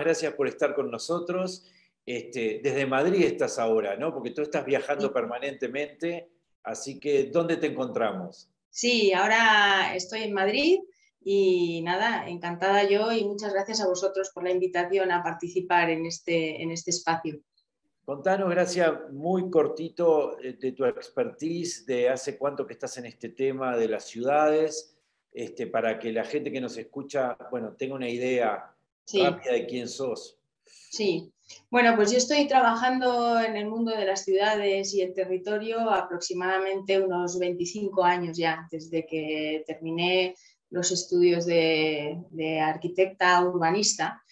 gracias por estar con nosotros. Desde Madrid estás ahora, ¿no? Porque tú estás viajando permanentemente, así que ¿dónde te encontramos? Sí, ahora estoy en Madrid y nada, encantada yo y muchas gracias a vosotros por la invitación a participar en este espacio. Contanos, Gracia, muy cortito de tu expertise, de hace cuánto que estás en este tema de las ciudades, para que la gente que nos escucha, bueno, tenga una idea Sí, rápida de quién sos. sí. Bueno, pues yo estoy trabajando en el mundo de las ciudades y el territorio aproximadamente unos 25 años ya, desde que terminé los estudios de arquitecta urbanista.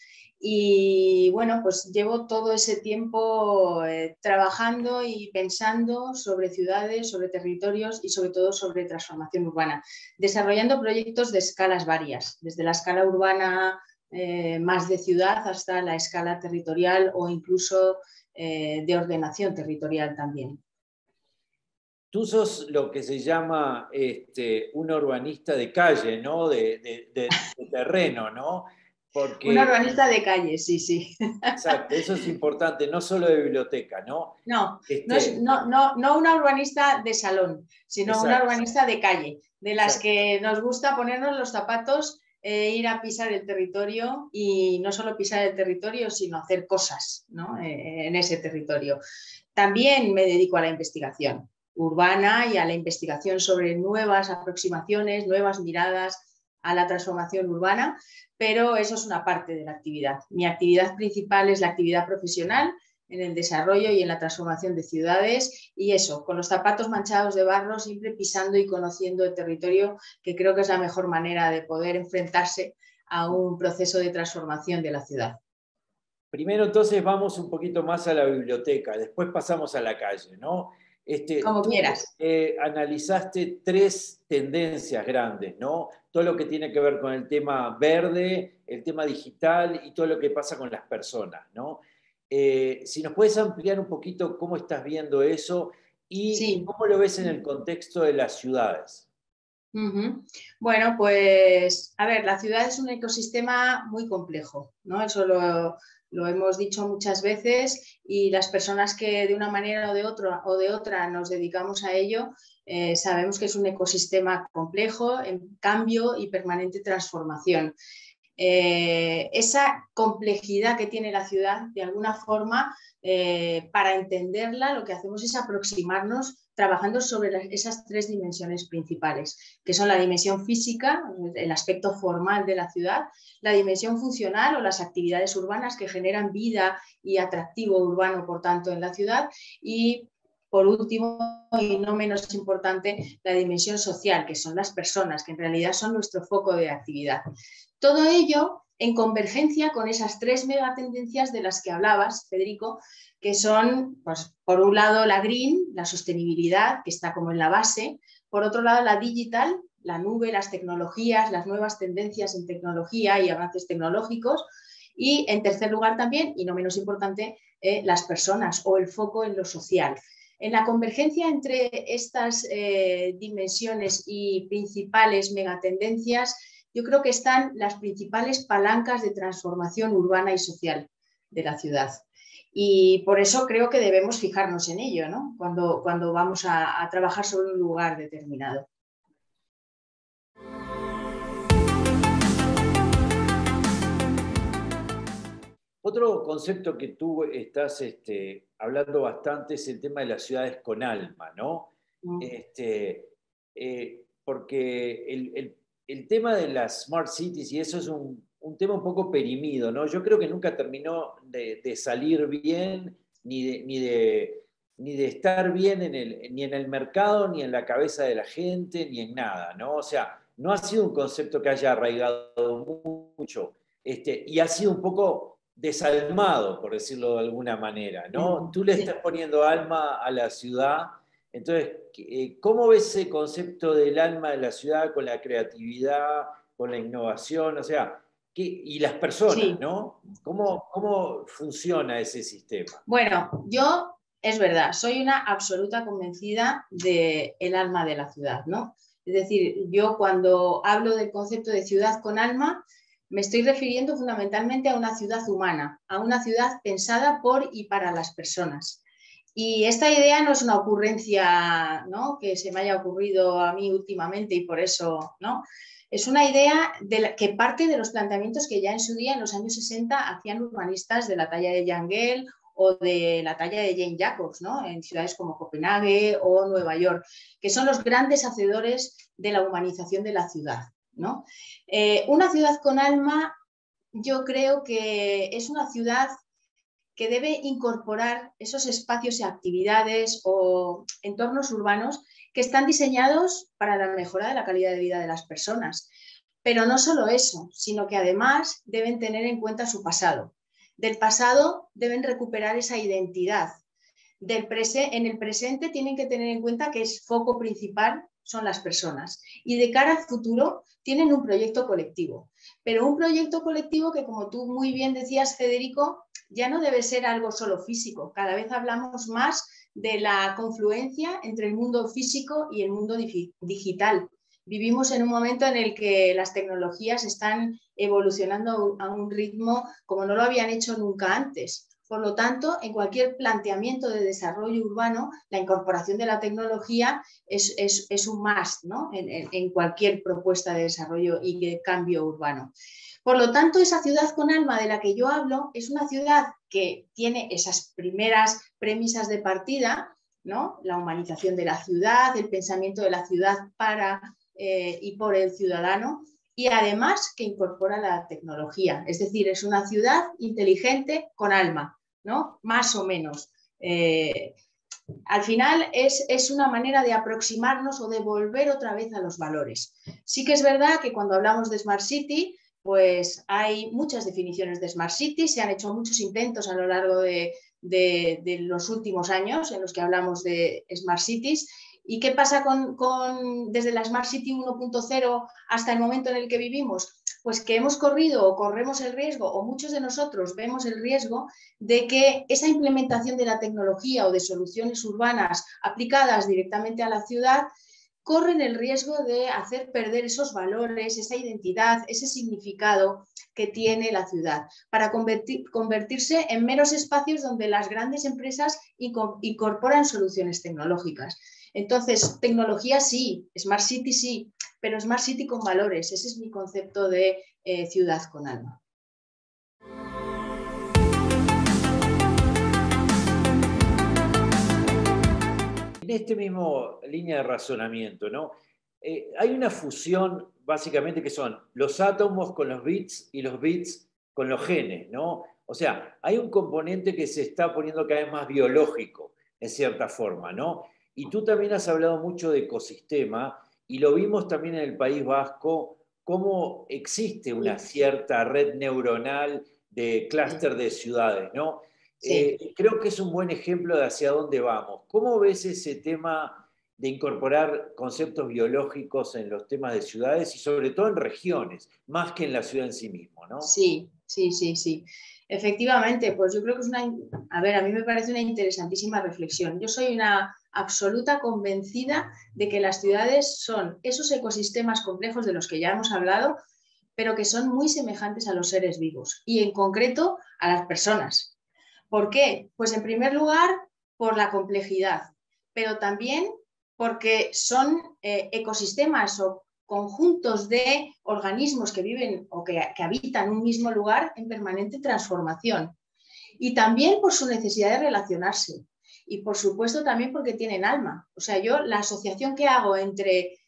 Y bueno, pues llevo todo ese tiempo trabajando y pensando sobre ciudades, sobre territorios y sobre todo sobre transformación urbana, desarrollando proyectos de escalas varias, desde la escala urbana más de ciudad hasta la escala territorial o incluso de ordenación territorial también. Tú sos lo que se llama un urbanista de calle, ¿no? De terreno, ¿no? Una Porque, urbanista de calle, sí, sí. exacto, eso es importante, no solo de biblioteca, ¿no? No, Este, no una urbanista de salón, sino una exacto, urbanista de calle, de las exacto. que nos gusta ponernos los zapatos, ir a pisar el territorio y no solo pisar el territorio, sino hacer cosas, ¿no? En ese territorio. También me dedico a la investigación urbana y a la investigación sobre nuevas aproximaciones, nuevas miradas a la transformación urbana, pero eso es una parte de la actividad. Mi actividad principal es la actividad profesional en el desarrollo y en la transformación de ciudades y eso, con los zapatos manchados de barro, siempre pisando y conociendo el territorio, que creo que es la mejor manera de poder enfrentarse a un proceso de transformación de la ciudad. Primero entonces vamos un poquito más a la biblioteca, después pasamos a la calle, ¿no? Como Tú quieras. analizaste tres tendencias grandes, ¿no? Todo lo que tiene que ver con el tema verde, el tema digital y todo lo que pasa con las personas, ¿no? Si nos puedes ampliar un poquito cómo estás viendo eso y Sí. cómo lo ves en el contexto de las ciudades. Bueno, pues a ver, la ciudad es un ecosistema muy complejo, ¿no? Eso lo hemos dicho muchas veces y las personas que de una manera o de otra nos dedicamos a ello, sabemos que es un ecosistema complejo, en cambio y permanente transformación. Esa complejidad que tiene la ciudad, de alguna forma, para entenderla, lo que hacemos es aproximarnos trabajando sobre esas tres dimensiones principales, que son la dimensión física, el aspecto formal de la ciudad, la dimensión funcional o las actividades urbanas que generan vida y atractivo urbano, por tanto, en la ciudad, y por último, y no menos importante, la dimensión social, que son las personas, que en realidad son nuestro foco de actividad. Todo ello en convergencia con esas tres megatendencias de las que hablabas, Federico, que son, pues, por un lado, la green, la sostenibilidad, que está como en la base, por otro lado, la digital, la nube, las tecnologías, las nuevas tendencias en tecnología y avances tecnológicos, y en tercer lugar también, y no menos importante, las personas o el foco en lo social. En la convergencia entre estas dimensiones y principales megatendencias, yo creo que están las principales palancas de transformación urbana y social de la ciudad. Y por eso creo que debemos fijarnos en ello, ¿no? Cuando vamos a trabajar sobre un lugar determinado. Otro concepto que tú estás hablando bastante es el tema de las ciudades con alma, ¿no? Porque el tema de las smart cities y eso es un tema un poco perimido, ¿no? Yo creo que nunca terminó de salir bien, ni de estar bien ni en el mercado, ni en la cabeza de la gente, ni en nada, ¿no? O sea, no ha sido un concepto que haya arraigado mucho, y ha sido un poco desalmado, por decirlo de alguna manera, ¿no? Tú le estás Sí. poniendo alma a la ciudad, entonces, ¿cómo ves ese concepto del alma de la ciudad con la creatividad, con la innovación, o sea, y las personas, Sí. ¿no? ¿Cómo funciona ese sistema? Bueno, es verdad, soy una absoluta convencida del alma de la ciudad, ¿no? Es decir, yo cuando hablo del concepto de ciudad con alma, me estoy refiriendo fundamentalmente a una ciudad humana, a una ciudad pensada por y para las personas. Y esta idea no es una ocurrencia, ¿no?, que se me haya ocurrido a mí últimamente y por eso, ¿no? Es una idea que parte de los planteamientos que ya en su día, en los años 60, hacían urbanistas de la talla de Jan Gehl o de la talla de Jane Jacobs, ¿no?, en ciudades como Copenhague o Nueva York, que son los grandes hacedores de la humanización de la ciudad, ¿no? Una ciudad con alma, yo creo que es una ciudad que debe incorporar esos espacios y actividades o entornos urbanos que están diseñados para la mejora de la calidad de vida de las personas. Pero no solo eso, sino que además deben tener en cuenta su pasado. Del pasado deben recuperar esa identidad. En el presente tienen que tener en cuenta que el foco principal son las personas. Y de cara al futuro tienen un proyecto colectivo. Pero un proyecto colectivo que, como tú muy bien decías, Federico, ya no debe ser algo solo físico. Cada vez hablamos más de la confluencia entre el mundo físico y el mundo digital. Vivimos en un momento en el que las tecnologías están evolucionando a un ritmo como no lo habían hecho nunca antes. Por lo tanto, en cualquier planteamiento de desarrollo urbano, la incorporación de la tecnología es un must, ¿no?, en cualquier propuesta de desarrollo y de cambio urbano. Por lo tanto, esa ciudad con alma de la que yo hablo es una ciudad que tiene esas primeras premisas de partida, ¿no?, la humanización de la ciudad, el pensamiento de la ciudad para y por el ciudadano, y además que incorpora la tecnología. Es decir, es una ciudad inteligente con alma, ¿no?, más o menos. Al final es una manera de aproximarnos o de volver otra vez a los valores. Sí que es verdad que cuando hablamos de Smart City, pues hay muchas definiciones de Smart City, se han hecho muchos intentos a lo largo de los últimos años en los que hablamos de Smart Cities. ¿Y qué pasa desde la Smart City 1.0 hasta el momento en el que vivimos? Pues que hemos corrido o corremos el riesgo, o muchos de nosotros vemos el riesgo de que esa implementación de la tecnología o de soluciones urbanas aplicadas directamente a la ciudad corren el riesgo de hacer perder esos valores, esa identidad, ese significado que tiene la ciudad, para convertirse en meros espacios donde las grandes empresas incorporan soluciones tecnológicas. Entonces, tecnología sí, Smart City sí, pero Smart City con valores. Ese es mi concepto de ciudad con alma. En este mismo línea de razonamiento, ¿no? Hay una fusión básicamente que son los átomos con los bits y los bits con los genes, ¿no? O sea, hay un componente que se está poniendo cada vez más biológico, en cierta forma, ¿no? Y tú también has hablado mucho de ecosistema y lo vimos también en el País Vasco, cómo existe una cierta red neuronal de clúster de ciudades, ¿no? Sí. Creo que es un buen ejemplo de hacia dónde vamos. ¿Cómo ves ese tema de incorporar conceptos biológicos en los temas de ciudades y sobre todo en regiones, más que en la ciudad en sí mismo, ¿no? Sí. Efectivamente, pues yo creo que es a mí me parece una interesantísima reflexión. Yo soy una absoluta convencida de que las ciudades son esos ecosistemas complejos de los que ya hemos hablado, pero que son muy semejantes a los seres vivos y en concreto a las personas. ¿Por qué? Pues en primer lugar, por la complejidad, pero también porque son ecosistemas o conjuntos de organismos que viven o que habitan un mismo lugar en permanente transformación. Y también por su necesidad de relacionarse. Y por supuesto también porque tienen alma. O sea, yo la asociación que hago entre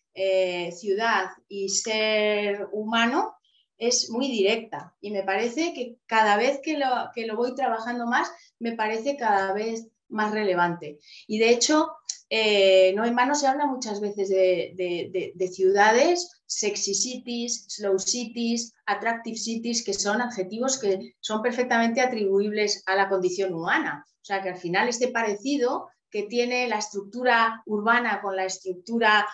ciudad y ser humano es muy directa. Y me parece que cada vez que lo voy trabajando más, me parece cada vez más relevante. Y de hecho, no en vano se habla muchas veces de ciudades, sexy cities, slow cities, attractive cities, que son adjetivos que son perfectamente atribuibles a la condición humana. O sea, que al final este parecido que tiene la estructura urbana con la estructura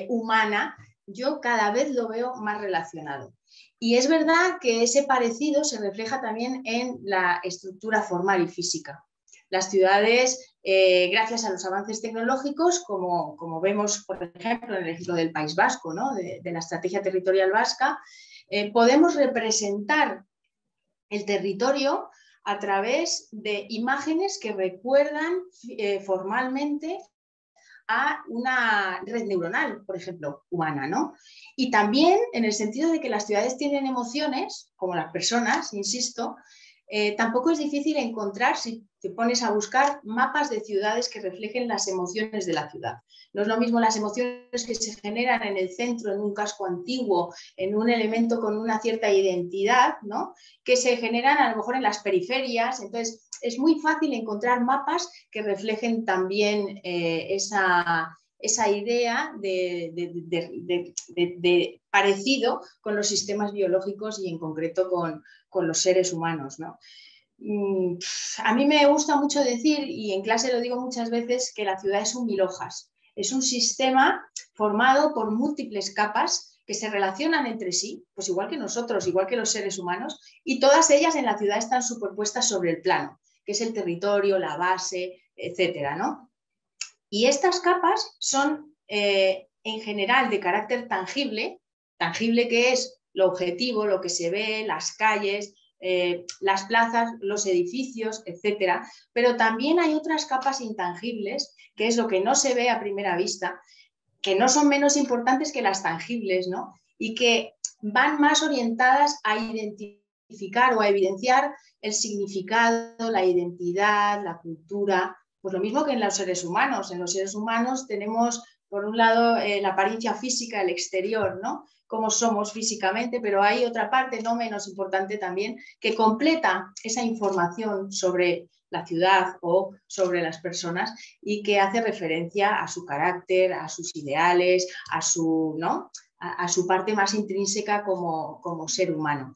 humana, yo cada vez lo veo más relacionado. Y es verdad que ese parecido se refleja también en la estructura formal y física. Las ciudades, gracias a los avances tecnológicos, como vemos, por ejemplo, en el ejemplo del País Vasco, ¿no?, de la estrategia territorial vasca, Podemos representar el territorio a través de imágenes que recuerdan formalmente a una red neuronal, por ejemplo, humana, ¿no? Y también en el sentido de que las ciudades tienen emociones, como las personas, insisto, tampoco es difícil encontrar, si te pones a buscar, mapas de ciudades que reflejen las emociones de la ciudad. No es lo mismo las emociones que se generan en el centro, en un casco antiguo, en un elemento con una cierta identidad, ¿no?, que se generan a lo mejor en las periferias. Entonces, es muy fácil encontrar mapas que reflejen también esa idea de parecido con los sistemas biológicos y en concreto con los seres humanos, ¿no? A mí me gusta mucho decir, y en clase lo digo muchas veces, que la ciudad es un mil hojas. Es un sistema formado por múltiples capas que se relacionan entre sí, pues igual que nosotros, igual que los seres humanos, y todas ellas en la ciudad están superpuestas sobre el plano, que es el territorio, la base, etcétera, ¿no? Y estas capas son en general de carácter tangible, tangible que es lo objetivo, lo que se ve, las calles, las plazas, los edificios, etcétera. Pero también hay otras capas intangibles, que es lo que no se ve a primera vista, que no son menos importantes que las tangibles, ¿no? Y que van más orientadas a identificar o a evidenciar el significado, la identidad, la cultura. Pues lo mismo que en los seres humanos. En los seres humanos tenemos, por un lado, la apariencia física, el exterior, ¿no?, cómo somos físicamente, pero hay otra parte no menos importante también que completa esa información sobre la ciudad o sobre las personas y que hace referencia a su carácter, a sus ideales, a su, ¿no?, a su parte más intrínseca como ser humano.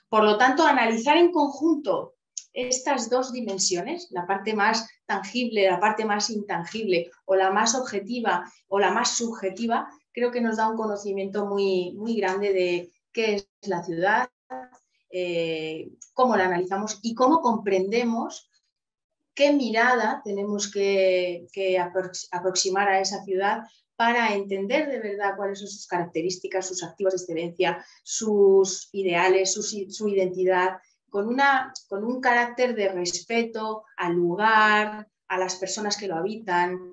Por lo tanto, analizar en conjunto estas dos dimensiones, la parte más tangible, la parte más intangible, o la más objetiva o la más subjetiva, creo que nos da un conocimiento muy, muy grande de qué es la ciudad, cómo la analizamos y cómo comprendemos qué mirada tenemos que aproximar a esa ciudad para entender de verdad cuáles son sus características, sus activos de excelencia, sus ideales, su identidad, con un carácter de respeto al lugar, a las personas que lo habitan,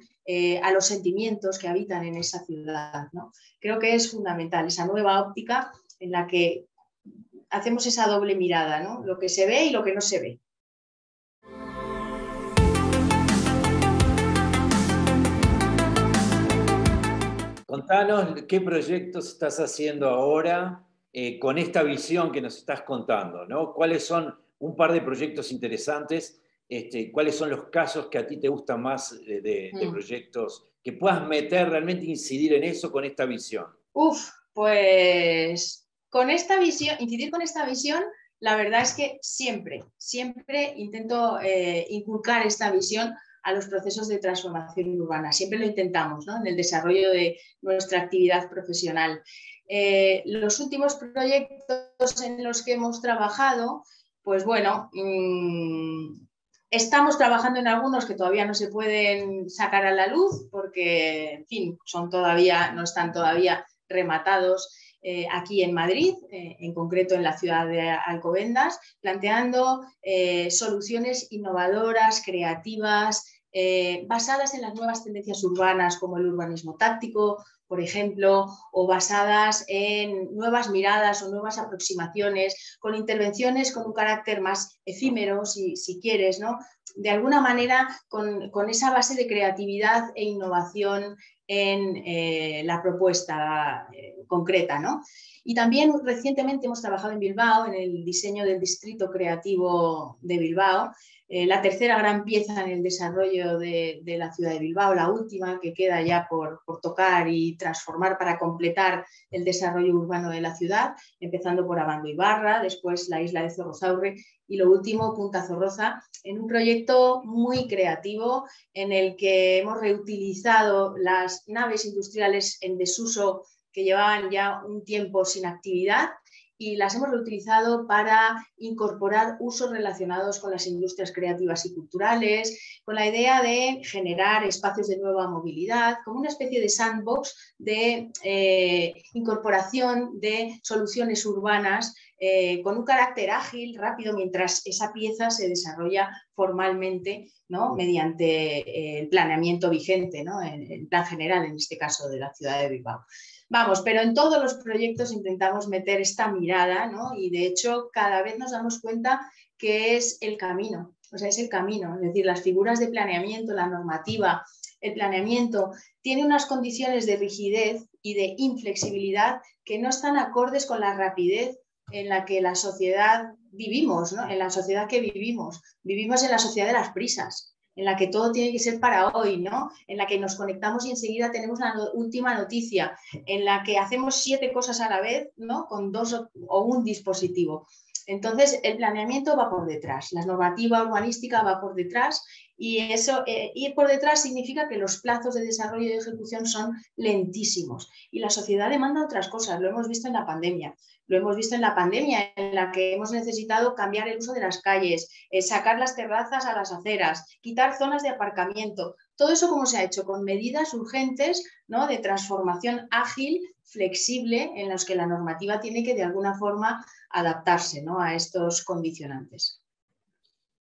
a los sentimientos que habitan en esa ciudad, ¿no? Creo que es fundamental esa nueva óptica en la que hacemos esa doble mirada, ¿no?, lo que se ve y lo que no se ve. Contanos qué proyectos estás haciendo ahora con esta visión que nos estás contando, ¿no? ¿Cuáles son un par de proyectos interesantes? ¿Cuáles son los casos que a ti te gustan más de proyectos que puedas meter, realmente incidir en eso con esta visión? Pues con esta visión, incidir con esta visión, la verdad es que siempre intento inculcar esta visión a los procesos de transformación urbana. Siempre lo intentamos, ¿no?, en el desarrollo de nuestra actividad profesional. Los últimos proyectos en los que hemos trabajado, pues bueno, estamos trabajando en algunos que todavía no se pueden sacar a la luz porque, en fin, no están todavía rematados aquí en Madrid, en concreto en la ciudad de Alcobendas, planteando soluciones innovadoras, creativas, basadas en las nuevas tendencias urbanas como el urbanismo táctico, por ejemplo, o basadas en nuevas miradas o nuevas aproximaciones, con intervenciones con un carácter más efímero, si quieres, ¿no?, de alguna manera con esa base de creatividad e innovación en la propuesta concreta, ¿no? Y también recientemente hemos trabajado en Bilbao, en el diseño del distrito creativo de Bilbao, la tercera gran pieza en el desarrollo de la ciudad de Bilbao, la última que queda ya por tocar y transformar para completar el desarrollo urbano de la ciudad, empezando por Abando y Barra, después la isla de Zorrozaurre y lo último Punta Zorroza, en un proyecto muy creativo en el que hemos reutilizado las naves industriales en desuso que llevaban ya un tiempo sin actividad y las hemos reutilizado para incorporar usos relacionados con las industrias creativas y culturales, con la idea de generar espacios de nueva movilidad, como una especie de sandbox de incorporación de soluciones urbanas con un carácter ágil, rápido, mientras esa pieza se desarrolla formalmente, ¿no? Mediante el planeamiento vigente, ¿no? El plan general, en este caso, de la ciudad de Bilbao. Vamos, pero en todos los proyectos intentamos meter esta mirada, ¿no? Y de hecho cada vez nos damos cuenta que es el camino, o sea, es el camino, es decir, las figuras de planeamiento, la normativa, el planeamiento tiene unas condiciones de rigidez y de inflexibilidad que no están acordes con la rapidez en la que la sociedad vivimos, ¿no? En la sociedad que vivimos. Vivimos en la sociedad de las prisas, en la que todo tiene que ser para hoy, ¿no? En la que nos conectamos y enseguida tenemos la última noticia, en la que hacemos 7 cosas a la vez, ¿no? Con 2 o un dispositivo. Entonces, el planeamiento va por detrás, la normativa urbanística va por detrás y eso, ir por detrás significa que los plazos de desarrollo y de ejecución son lentísimos y la sociedad demanda otras cosas, lo hemos visto en la pandemia. Lo hemos visto en la pandemia, en la que hemos necesitado cambiar el uso de las calles, sacar las terrazas a las aceras, quitar zonas de aparcamiento. Todo eso, ¿cómo se ha hecho? Con medidas urgentes, ¿no? De transformación ágil, flexible, en los que la normativa tiene que de alguna forma adaptarse, ¿no? A estos condicionantes.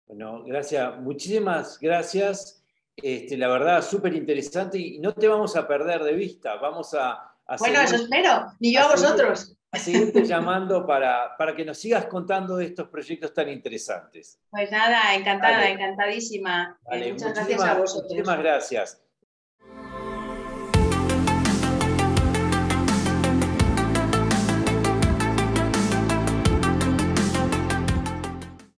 Bueno, gracias, muchísimas gracias. La verdad, súper interesante y no te vamos a perder de vista. Vamos a bueno, seguir, eso espero, ni yo a vosotros. A seguirte llamando para que nos sigas contando de estos proyectos tan interesantes. Pues nada, encantada, encantadísima. Vale, Muchas gracias a vosotros. muchísimas gracias.